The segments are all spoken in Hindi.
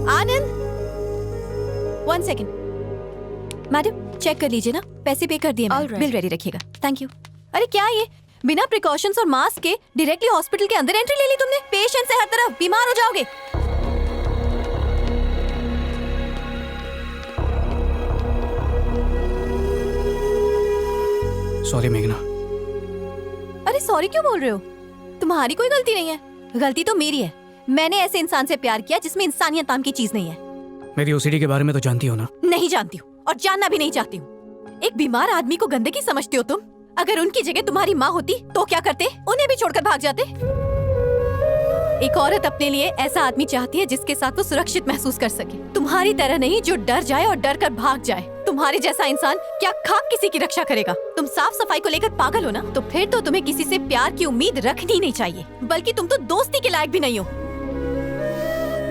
आनंद, 1 सेकेंड। मैडम चेक कर लीजिए ना, पैसे पे कर दिए मैंने। बिल रेडी रखिएगा। Thank you. अरे क्या ये, बिना प्रिकॉशंस और मास्क के डायरेक्टली हॉस्पिटल के अंदर एंट्री ले ली तुमने? पेशेंट से हर तरफ, बीमार हो जाओगे। सॉरी मेघना। अरे सॉरी क्यों बोल रहे हो? तुम्हारी कोई गलती नहीं है, गलती तो मेरी है। मैंने ऐसे इंसान से प्यार किया जिसमें इंसानियत नाम की चीज नहीं है। मेरी ओसीडी के बारे में तो जानती हो ना? नहीं जानती हूँ और जानना भी नहीं चाहती हूँ। एक बीमार आदमी को गंदगी समझते हो तुम? अगर उनकी जगह तुम्हारी माँ होती तो क्या करते? उन्हें भी छोड़कर भाग जाते। एक औरत अपने लिए ऐसा आदमी चाहती है जिसके साथ वो सुरक्षित महसूस कर सके, तुम्हारी तरह नहीं जो डर जाए और डर कर भाग जाए। तुम्हारे जैसा इंसान क्या खाक किसी की रक्षा करेगा? तुम साफ सफाई को लेकर पागल हो ना? तो फिर तो तुम्हें किसी से प्यार की उम्मीद रखनी नहीं चाहिए, बल्कि तुम तो दोस्ती के लायक भी नहीं हो।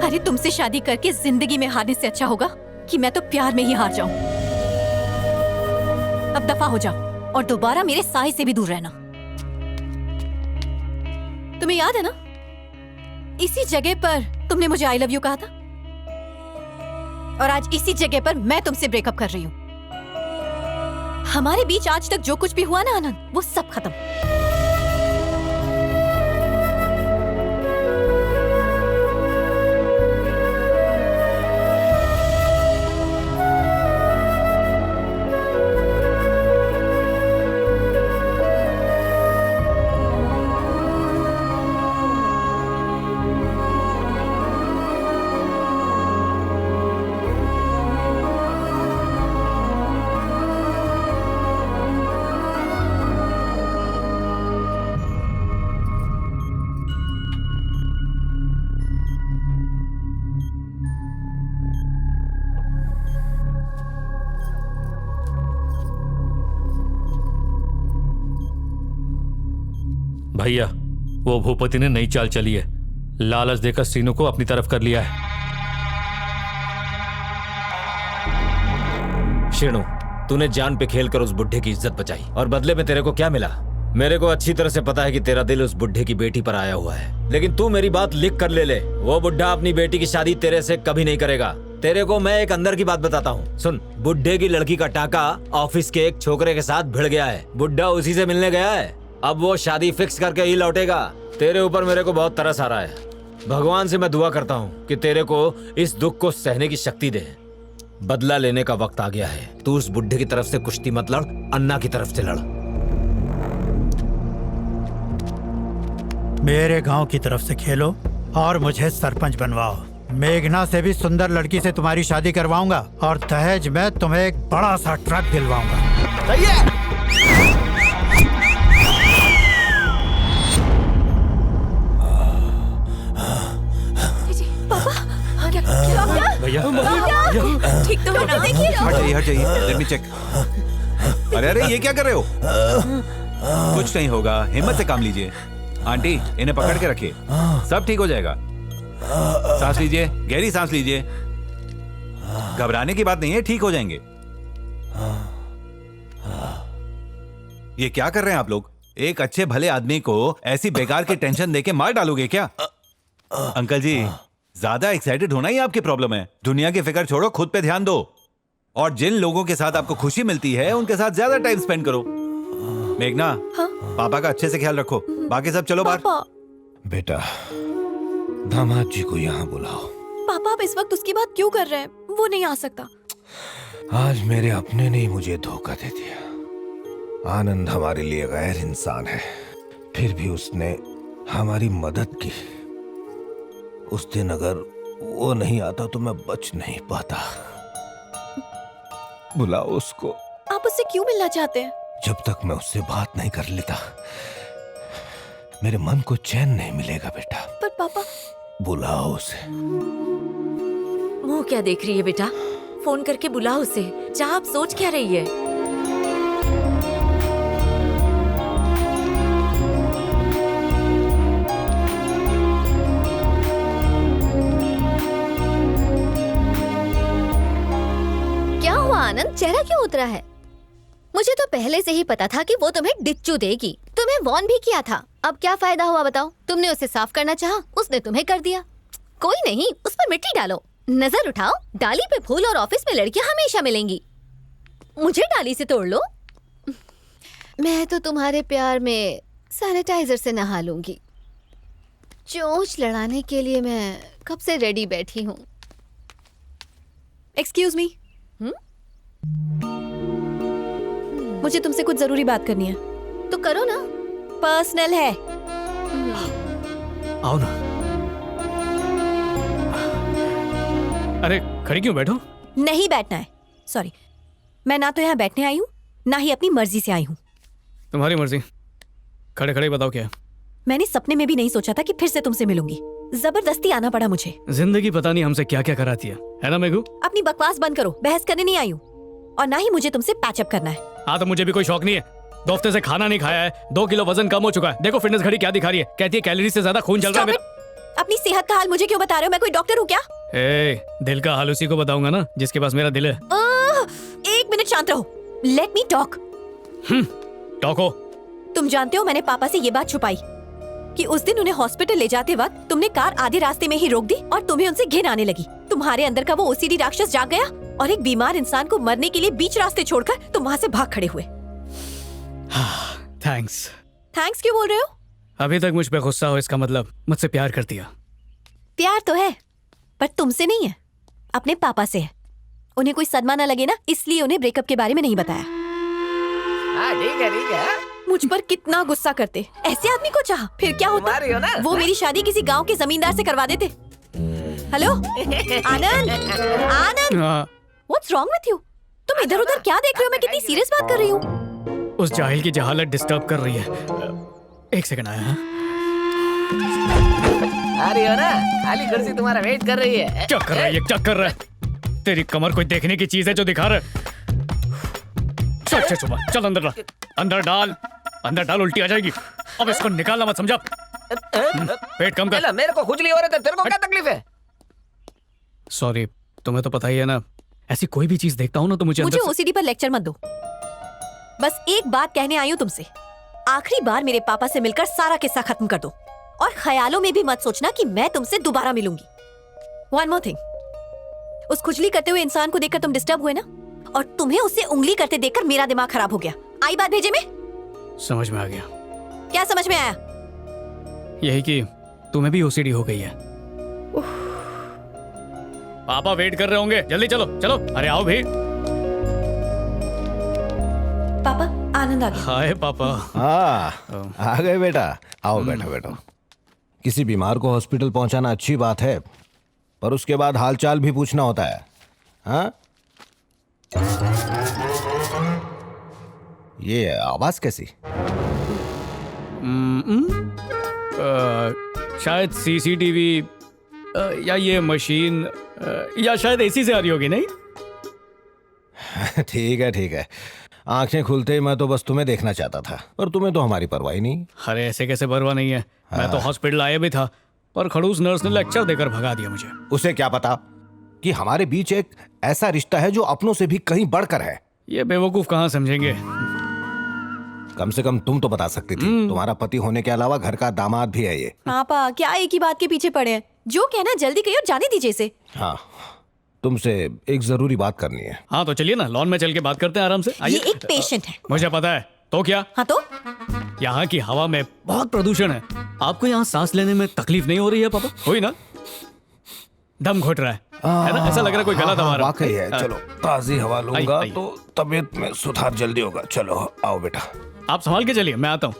अरे तुमसे शादी करके जिंदगी में हारने से अच्छा होगा कि मैं तो प्यार में ही हार जाऊं। अब दफा हो जाओ और दोबारा मेरे साए से भी दूर रहना। तुम्हें याद है ना, इसी जगह पर तुमने मुझे आई लव यू कहा था, और आज इसी जगह पर मैं तुमसे ब्रेकअप कर रही हूँ। हमारे बीच आज तक जो कुछ भी हुआ ना आनंद, वो सब खत्म। भैया, वो भूपति ने नई चाल चली है। लालच देकर सीनू को अपनी तरफ कर लिया है। शीनू, तूने जान पे खेलकर उस बुढ़े की इज्जत बचाई, और बदले में तेरे को क्या मिला? मेरे को अच्छी तरह से पता है कि तेरा दिल उस बुढ़े की बेटी पर आया हुआ है, लेकिन तू मेरी बात लिख कर ले। वो बुढ़ा अपनी बेटी की शादी तेरे से कभी नहीं करेगा। तेरे को मैं एक अंदर की बात बताता हूँ, सुन। बुढ़े की लड़की का टाका ऑफिस के एक छोकरे के साथ भिड़ गया है। बुढ़ा उसी से मिलने गया है। अब वो शादी फिक्स करके ही लौटेगा। तेरे ऊपर मेरे को बहुत तरस आ रहा है। भगवान से मैं दुआ करता हूँ कि तेरे को इस दुख को सहने की शक्ति दे। बदला लेने का वक्त आ गया है। तू उस बुढ़े की तरफ से कुश्ती मत लड़, अन्ना की तरफ से लड़। मेरे गांव की तरफ से खेलो और मुझे सरपंच बनवाओ। मेघना से भी सुंदर लड़की से तुम्हारी शादी करवाऊंगा, और दहेज में तुम्हें एक बड़ा सा ट्रक दिलवाऊंगा। भैया, ठीक तो है ना? देखिए, हट जाइए, लेट मी चेक। अरे ये क्या कर रहे हो? कुछ नहीं होगा, हिम्मत से काम लीजिए। आंटी, इन्हें पकड़ के रखिए, सब ठीक हो जाएगा। सांस लीजिए, गहरी सांस लीजिए। घबराने की बात नहीं है, ठीक हो जाएंगे। ये क्या कर रहे हैं आप लोग? एक अच्छे भले आदमी को ऐसी बेकार की टेंशन देके मार डालोगे क्या? अंकल जी, ज्यादा एक्साइटेड होना ही आपकी प्रॉब्लम है। दुनिया की फिक्र छोड़ो, खुद पे ध्यान दो, और जिन लोगों के साथ आपको खुशी मिलती है उनके साथ ज्यादा टाइम स्पेंड करो। मेघना, हाँ? पापा का अच्छे से ख्याल रखो। बाकी सब चलो बाहर। बेटा, दामाद जी को यहाँ बुलाओ। पापा, आप इस वक्त उसकी बात क्यों कर रहे हैं? वो नहीं आ सकता। आज मेरे अपने ने मुझे धोखा दे दिया। आनंद हमारे लिए गैर इंसान है, फिर भी उसने हमारी मदद की। उस दिन अगर वो नहीं आता तो मैं बच नहीं पाता। बुलाओ उसको। आप उससे क्यों मिलना चाहते हैं? जब तक मैं उससे बात नहीं कर लेता मेरे मन को चैन नहीं मिलेगा बेटा। पर पापा, बुलाओ उसे। मुंह क्या देख रही है बेटा? फोन करके बुलाओ उसे। चाह, आप सोच क्या रही है? क्या हुआ आनंद, चेहरा क्यों उतरा है? मुझे तो पहले से ही पता था कि वो तुम्हें डिच्चू देगी। तुम्हें वॉर्न भी किया था। अब क्या फायदा हुआ बताओ? तुमने उसे साफ करना चाहा, उसने तुम्हें कर दिया। कोई नहीं, उस पर मिट्टी डालो। नजर उठाओ, डाली पे फूल और ऑफिस में लड़कियां हमेशा मिलेंगी। मुझे डाली से तोड़ लो। मैं तो तुम्हारे प्यार में सैनिटाइजर से नहा लूंगी। चोंच लड़ाने के लिए मैं कब से रेडी बैठी हूँ। एक्सक्यूज मी, मुझे तुमसे कुछ जरूरी बात करनी है। तो करो ना। पर्सनल है। आओ ना। अरे खड़ी क्यों बैठो? नहीं बैठना है। सॉरी, मैं ना तो यहाँ बैठने आई हूँ, ना ही अपनी मर्जी से आई हूँ। तुम्हारी मर्जी। खड़े खड़े बताओ क्या है? मैंने सपने में भी नहीं सोचा था कि फिर से तुमसे मिलूंगी। जबरदस्ती आना पड़ा मुझे। जिंदगी पता नहीं हमसे क्या क्या कराती है ना मेघू? अपनी बकवास बंद करो, बहस करने नहीं आई हूँ। और ना ही मुझे तुमसे पैचअप करना है। हाँ तो मुझे भी कोई शौक नहीं है। 2 हफ्ते से खाना नहीं खाया है, 2 किलो वजन कम हो चुका है। देखो फिटनेस घड़ी क्या दिखा रही है, कहती है कैलोरी से ज्यादा खून चल रहा है मेरा। अपनी सेहत का हाल मुझे क्यों बता रहे हो? मैं कोई डॉक्टर हूँ क्या? दिल का हाल उसी को बताऊंगा ना जिसके पास मेरा दिल है। 1 मिनट शांत रहो। Let me talk. टॉको। तुम जानते हो मैंने पापा से ये बात छुपाई कि उस दिन उन्हें हॉस्पिटल ले जाते वक्त तुमने कार आधे रास्ते में ही रोक दी और तुम्हें उनसे घिन आने लगी। तुम्हारे अंदर का वो ओसीडी राक्षस जाग गया और एक बीमार इंसान को मरने के लिए बीच रास्ते छोड़कर तुम वहाँ से भाग खड़े हुए। थैंक्स। थैंक्स क्यों बोल रहे हो? अभी तक मुझ पे गुस्सा हो इसका मतलब मुझसे प्यार करती है। प्यार तो है, पर तुमसे नहीं है, अपने पापा से है। उन्हें कोई सदमा न लगे ना, इसलिए उन्हें ब्रेकअप के बारे में नहीं बताया। ठीक है। मुझ पर कितना गुस्सा करते। ऐसे आदमी को चाहा, फिर क्या होता? वो मेरी शादी किसी गांव के जमींदार से करवा देते। Hello Anand, Anand, what's wrong with you? तुम इधर उधर क्या देख रहे हो? मैं कितनी सीरियस बात कर रही हूँ। उस जाहिल की जहालत डिस्टर्ब कर रही है। 1 सेकंड आया। आ रही हो ना? खाली कुर्सी तुम्हारा वेट कर रही है। क्या कर रहा है ये? क्या कर रहा है? तेरी कमर कोई देखने की चीज है जो दिखा रहा है? चल चल अंदर डाल, उल्टी आ जाएगी। अब इसको निकालना मत, समझा? पेट कम कर। मेरे को खुजली हो रही है, तेरे को क्या तकलीफ है? सॉरी, तुम्हें तो पता ही है ना, ऐसी कोई भी चीज देखता हूँ ना तो मुझे ओसीडी पर लेक्चर मत दो। बस एक बात कहने आई हूँ तुमसे। आखिरी बार मेरे पापा से मिलकर सारा किस्सा खत्म कर दो और ख्यालों में भी मत सोचना कि मैं तुमसे दोबारा मिलूंगी। वन मोर थिंग, उस खुजली करते हुए इंसान को देखकर तुम डिस्टर्ब हुए ना, और तुम्हें उससे उंगली करते देखकर मेरा दिमाग खराब हो गया। आई बात भेजे में? समझ में आ गया। क्या समझ में आया? यही कि तुम्हें भी ओसीडी हो गई है। पापा वेट कर रहे होंगे, जल्दी चलो चलो। अरे आओ भी। पापा, आनंद आ गया। हाय पापा। हाँ आ गए बेटा, आओ बैठो। किसी बीमार को हॉस्पिटल पहुंचाना अच्छी बात है, पर उसके बाद हालचाल भी पूछना होता है। हाँ, ये आवाज कैसी? शायद सीसीटीवी या ये मशीन या शायद एसी से आ रही होगी। नहीं ठीक है। आंखें खुलते ही मैं तो बस तुम्हें देखना चाहता था, और तुम्हें तो हमारी परवाह ही नहीं। अरे ऐसे कैसे परवाह नहीं है? मैं तो हॉस्पिटल आया भी था, पर खड़ूस नर्स ने लेक्चर देकर भगा दिया मुझे। उसे क्या पता कि हमारे बीच एक ऐसा रिश्ता है जो अपनों से भी कहीं बढ़कर है। ये बेवकूफ कहाँ समझेंगे। कम से कम तुम तो बता सकती थी। तुम्हारा पति होने के अलावा घर का दामाद भी है ये। पापा क्या एक ही बात के पीछे पड़े हैं? जो कहना जल्दी कहिए और जाने दीजिए इसे। हाँ, तुमसे एक जरूरी बात करनी है। हाँ तो चलिए ना, लॉन में चल के बात करते हैं आराम से। ये एक पेशेंट है। मुझे पता है, तो क्या? हाँ तो? यहाँ की हवा में बहुत प्रदूषण है। आपको यहाँ सांस लेने में तकलीफ नहीं हो रही है पापा? हुई ना? दम घुट रहा है ना? ऐसा लग रहा है कोई गला दबा रहा है। वाकई है। चलो ताजी हवा लूंगा तो तबीयत में सुधार जल्दी होगा। चलो आओ बेटा। आप संभाल के चलिए, मैं आता हूँ।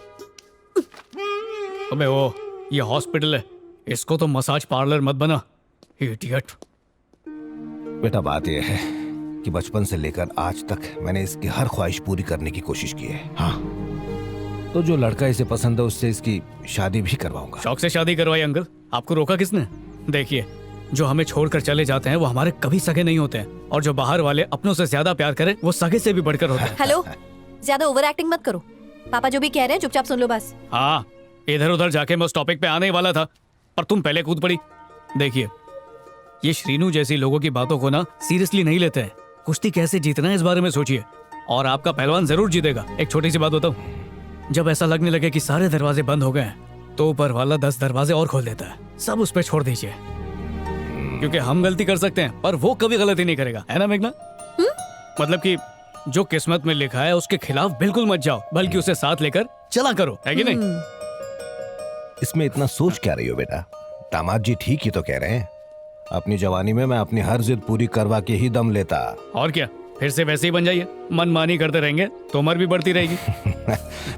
अबे वो ये हॉस्पिटल है, इसको तो मसाज पार्लर मत बना, इडियट। बेटा बात यह है कि बचपन से लेकर आज तक मैंने इसकी हर ख्वाहिश पूरी करने की कोशिश की है। हाँ, तो जो लड़का इसे पसंद है उससे इसकी शादी भी करवाऊंगा। शौक से शादी करवाई अंकल? आपको रोका किसने? देखिए, जो हमें छोड़कर चले जाते हैं वो हमारे कभी सगे नहीं होते हैं, और जो बाहर वाले अपनों से ज्यादा प्यार करें वो सगे से भी बढ़कर होते हैं। हेलो, ज्यादा ओवर एक्टिंग मत करो। पापा जो भी कह रहे हैं चुपचाप सुन लो बस। हाँ, इधर उधर जाके मैं उस टॉपिक पे आने ही वाला था, पर तुम पहले कूद पड़ी। देखिए, ये श्रीनू जैसी लोगों की बातों को ना सीरियसली नहीं लेते हैं। कुश्ती कैसे जीतना है इस बारे में सोचिए, और आपका पहलवान जरूर जीतेगा। एक छोटी सी बात बताऊं, जब ऐसा लगने लगे कि सारे दरवाजे बंद हो गए तो ऊपर वाला 10 दरवाजे और खोल देता है। सब उस पर छोड़ दीजिए। क्योंकि हम गलती कर सकते हैं पर वो कभी गलती नहीं करेगा, है ना मेघना? मतलब कि जो किस्मत में लिखा है उसके खिलाफ बिल्कुल मत जाओ, बल्कि उसे साथ लेकर चला करो, है कि नहीं? इसमें इतना सोच क्या रही हो बेटा? दामाद जी ठीक ही तो कह रहे हैं। अपनी जवानी में मैं अपनी हर जिद पूरी करवा के ही दम लेता। और क्या, फिर से वैसे ही बन जाइए। मनमानी करते रहेंगे तो उम्र भी बढ़ती रहेगी।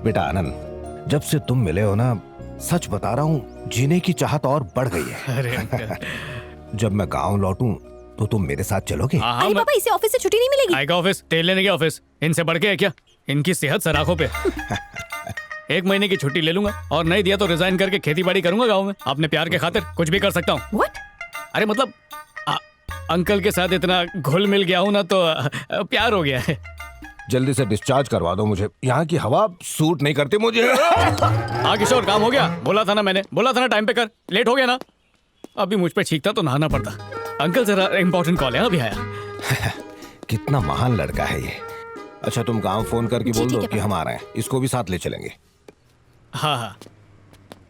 बेटा आनंद, जब से तुम मिले हो ना, सच बता रहा हूँ, जीने की चाहत और बढ़ गई है। अरे अंकल। जब मैं गांव लौटूं तो तुम मेरे साथ चलोगे? हाँ, अरे पापा, इसे ऑफिस से छुट्टी नहीं मिलेगी। आएगा ऑफिस, तेल लेने गया ऑफिस, इनसे बढ़ के है क्या? इनकी सेहत सराखों पे। 1 महीने की छुट्टी ले लूंगा और नहीं दिया तो रिजाइन करके खेती बाड़ी करूंगा गाँव में। अपने प्यार के खातिर कुछ भी कर सकता हूँ। What? अरे मतलब अंकल के साथ इतना घुल मिल गया हूँ ना तो प्यार हो गया है। जल्दी से डिस्चार्ज करवा दो मुझे, यहाँ की हवा सूट नहीं करती मुझे। हाँ किशोर, काम हो गया। बोला था ना मैंने, बोला था ना टाइम पे कर। लेट हो गया ना, अभी मुझ पे छींकता तो नहाना पड़ता। अंकल जरा इंपॉर्टेंट कॉल है, अभी आया। कितना महान लड़का है ये। अच्छा तुम गांव फोन करके बोल दो कि हम आ रहे हैं, इसको भी साथ ले चलेंगे। हाँ हाँ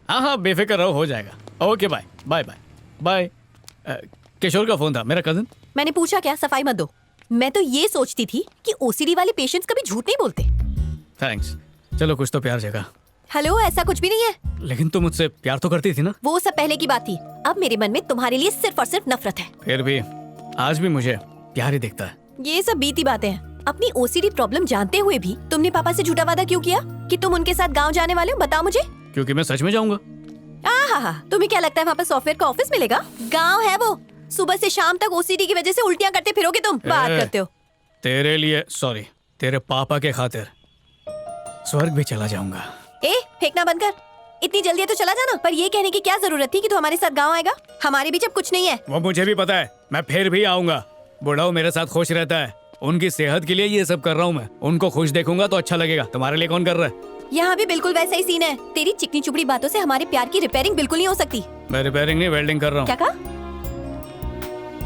हाँ हाँ, बेफिक्र रहो, हो जाएगा। Okay bye bye bye bye. Kishore का फोन था, मेरा कजन। मैंने पूछा क्या, सफाई मत दो। मैं तो ये सोचती थी कि ओसीडी वाले पेशेंट्स कभी झूठ नहीं बोलते। थैंक्स, चलो कुछ तो प्यार जगा। हेलो, ऐसा कुछ भी नहीं है। लेकिन तुम मुझसे प्यार तो करती थी ना? वो सब पहले की बात थी, अब मेरे मन में तुम्हारे लिए सिर्फ और सिर्फ नफरत है। फिर भी आज भी मुझे प्यार ही दिखता है। ये सब बीती बातें हैं। अपनी ओसीडी प्रॉब्लम जानते हुए भी तुमने पापा से झूठा वादा क्यों किया कि तुम उनके साथ गांव जाने वाले हो? बताओ मुझे। क्योंकि मैं सच में जाऊंगा। तुम्हें क्या लगता है वहाँ पर सॉफ्टवेयर का ऑफिस मिलेगा? गांव है वो। सुबह से शाम तक ओसीडी की वजह से उल्टियां करते फिरोगे तुम। बात करते हो। तेरे लिए, सॉरी, तेरे पापा के खातिर स्वर्ग भी चला जाऊंगा। फेंकना बंद कर। इतनी जल्दी है तो चला जाना। पर ये कहने की क्या जरूरत थी कि तू हमारे साथ गांव आएगा? हमारे बीच अब कुछ नहीं है। वो मुझे भी पता है, मैं फिर भी आऊंगा। बुढ़ाऊ मेरे साथ खुश रहता है, उनकी सेहत के लिए ये सब कर रहा हूँ मैं। उनको खुश देखूंगा तो अच्छा लगेगा। तुम्हारे लिए कौन कर रहा है? यहाँ भी बिल्कुल वैसा ही सीन है। तेरी चिकनी चुपड़ी बातों से हमारे प्यार की रिपेयरिंग बिल्कुल नहीं हो सकती। मैं रिपेयरिंग नहीं, वेल्डिंग कर रहा हूँ। क्या कहा?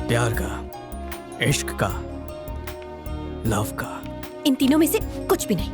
प्यार का, इश्क का, लव का। इन तीनों में से कुछ भी नहीं।